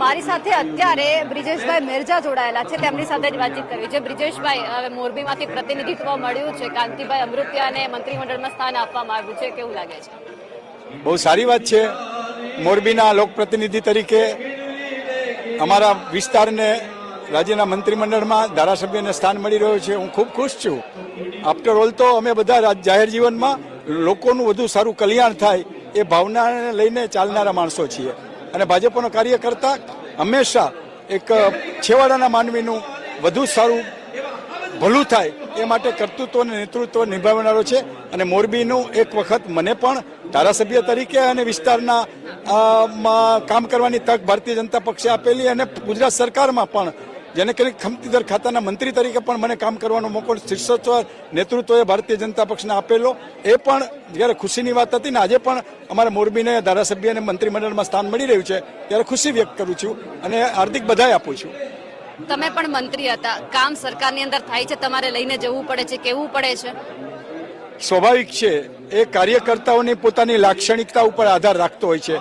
મારી સાથે અત્યારે બ્રિજેશભાઈ મેરજા જોડાયેલા છે, તેમની સાથે જ વાતચીત કરવી છે। બ્રિજેશભાઈ, હવે મોરબીમાંથી પ્રતિનિધિત્વ મળ્યું છે, કાંતિભાઈ અમૃતિયાને મંત્રીમંડળમાં સ્થાન આપવામાં આવ્યું છે, કેવું લાગે છે? બહુ સારી વાત છે। મોરબીના લોકપ્રતિનિધિ તરીકે અમારા વિસ્તારને રાજ્યના મંત્રીમંડળમાં ધારાસભ્યને સ્થાન મળી રહ્યું છે। હું ખૂબ ખુશ છું। આફ્ટર ઓલ તો અમે બધા જાહેર જીવનમાં લોકોનું વધુ સારું કલ્યાણ થાય એ ભાવનાને લઈને ચાલનારા માણસો છીએ અને ભાજપનો કાર્યકર્તા હંમેશા એક છેવાડાના માનવીનું વધુ સારું ભલું થાય એ માટે કર્તૃત્વ અને નેતૃત્વ નિભાવનારો છે અને મોરબીનું એક વખત મને પણ ધારાસભ્ય તરીકે અને વિસ્તારના કામ કરવાની તક ભારતીય જનતા પક્ષે આપેલી અને ગુજરાત સરકારમાં પણ જેને કરી ખમતીદર ખાતાના મંત્રી તરીકે પણ મને કામ કરવાનો મોકો શીર્ષત્વ નેતૃત્વએ ભારતીય જનતા પક્ષને આપેલો એ પણ જ્યારે ખુશીની વાત હતી ને આજે પણ અમારા મોરબીને ધારાસભ્ય અને મંત્રીમંડળમાં સ્થાન મળી રહ્યું છે ત્યારે ખુશી વ્યક્ત કરું છું અને હાર્દિક બધાઈ આપું છું। તમે પણ મંત્રી હતા, કામ સરકારની અંદર થાય છે, તમારે લઈને જવું પડે છે, કેવું પડે છે? સ્વાભાવિક છે, એ કાર્યકર્તાઓની પોતાની લાક્ષણિકતા ઉપર આધાર રાખતો હોય છે।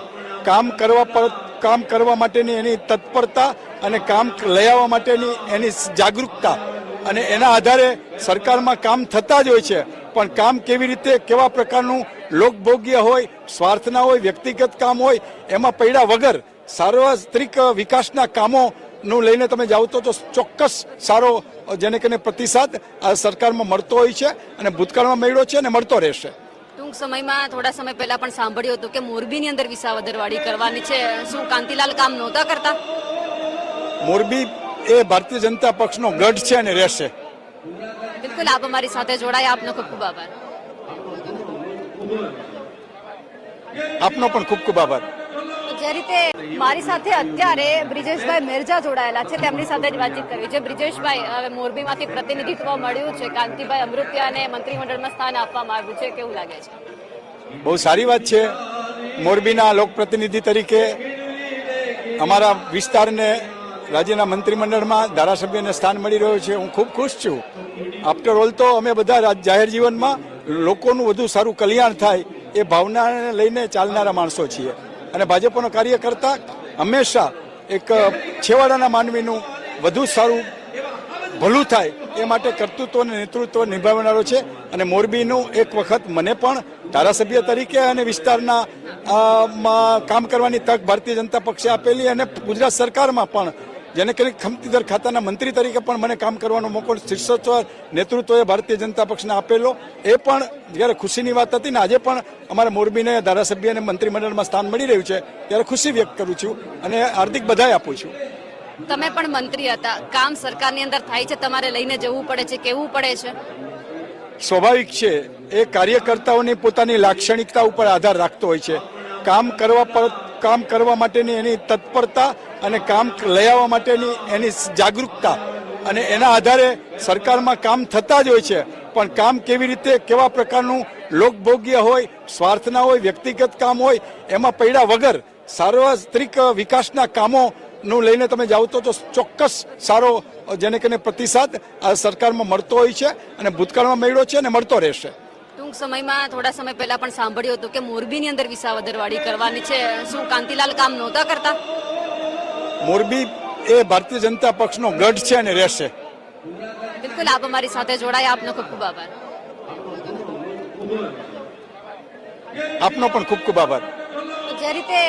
કામ કરવા માટેની એની તત્પરતા અને કામ લઈ આવવા માટેની એની જાગૃતતા અને એના આધારે સરકારમાં કામ થતા જ હોય છે, પણ કામ કેવી રીતે કેવા પ્રકારનું લોકભોગ્ય હોય, સ્વાર્થના હોય, વ્યક્તિગત કામ હોય, એમાં પડ્યા વગર સાર્વત્રિક વિકાસના કામોનું લઈને તમે જાઓ તો ચોક્કસ સારો જેને કરીને પ્રતિસાદ આ સરકારમાં મળતો હોય છે અને ભૂતકાળમાં મળ્યો છે અને મળતો રહેશે। ટૂંક સમયમાં થોડા સમય પહેલા પણ સાંભળ્યું હતું કે મોરબીની અંદર વિસાવદરવાડી કરવાની છે, શું કાંતિલાલ કામ નહોતા કરતા? મોરબી એ ભારતીય જનતા પક્ષનો ગઢ છે અને રહેશે। બિલકુલ, આપ અમારી સાથે જોડાયા, આપનો ખૂબ ખૂબ આભાર। આપનો પણ ખૂબ ખૂબ આભાર। જે રીતે મારી સાથે અત્યારે બ્રિજેશભાઈ મેરજા જોડાયેલા છે, તેમની સાથે જ વાતચીત કરવી છે। બ્રિજેશભાઈ, હવે મોરબીમાંથી પ્રતિનિધિત્વ મળ્યું છે, કાંતિભાઈ અમૃતિયાને મંત્રીમંડળમાં સ્થાન આપવામાં આવ્યું છે, કેવું લાગે છે? બહુ સારી વાત છે। મોરબીના લોકપ્રતિનિધિ તરીકે અમારા વિસ્તારને રાજ્યના મંત્રીમંડળમાં ધારાસભ્યને સ્થાન મળી રહ્યું છે। હું ખૂબ ખુશ છું। આફ્ટર ઓલ તો અમે બધા જાહેર જીવનમાં લોકોનું વધુ સારું કલ્યાણ થાય એ ભાવનાને લઈને ચાલનારા માણસો છીએ અને ભાજપનો કાર્યકર્તા હંમેશા એક છેવાડાના માનવીનું વધુ સારું ભલું થાય એ માટે કર્તૃત્વ અને નેતૃત્વ નિભાવનારો છે અને મોરબીનું એક વખત મને પણ ધારાસભ્ય તરીકે અને વિસ્તારના કામ કરવાની તક ભારતીય જનતા પક્ષે આપેલી અને ગુજરાત સરકારમાં પણ જેને કરી ખમતીદર ખાતાના મંત્રી તરીકે પણ મને કામ કરવાનો મોકો શીર્ષત્વ નેતૃત્વએ ભારતીય જનતા પક્ષને આપેલો એ પણ જ્યારે ખુશીની વાત હતી ને આજે પણ અમારા મોરબીને ધારાસભ્ય અને મંત્રીમંડળમાં સ્થાન મળી રહ્યું છે ત્યારે ખુશી વ્યક્ત કરું છું અને હાર્દિક બધાઈ આપું છું। તમે પણ મંત્રી હતા, કામ સરકારની અંદર થાય છે, તમારે લઈને જવું પડે છે, કેવું પડે છે? સ્વાભાવિક છે, એ કાર્યકર્તાઓની પોતાની લાક્ષણિકતા ઉપર આધાર રાખતો હોય છે। કામ કરવા માટેની એની તત્પરતા અને કામ લઈ આવવા માટેની એની જાગૃતતા અને એના આધારે સરકારમાં કામ થતા જ હોય છે, પણ કામ કેવી રીતે કેવા પ્રકારનું લોકભોગ્ય હોય, સ્વાર્થના હોય, વ્યક્તિગત કામ હોય, એમાં પડ્યા વગર સાર્વત્રિક વિકાસના કામોનું લઈને તમે જાઓ તો ચોક્કસ સારો જેને કરીને પ્રતિસાદ આ સરકારમાં મળતો હોય છે અને ભૂતકાળમાં મળ્યો છે અને મળતો રહેશે। ટૂંક સમયમાં થોડા સમય પહેલા પણ સાંભળ્યું હતું કે મોરબીની અંદર વિસાવદરવાડી કરવાની છે, શું કાંતિલાલ કામ નહોતા કરતા? મોરબી એ ભારતીય જનતા પક્ષનો ગઢ છે અને રહેશે। બિલકુલ, આપ અમારી સાથે જોડાયા, આપનો ખૂબ ખૂબ આભાર। આપનો પણ ખૂબ ખૂબ આભાર। જે રીતે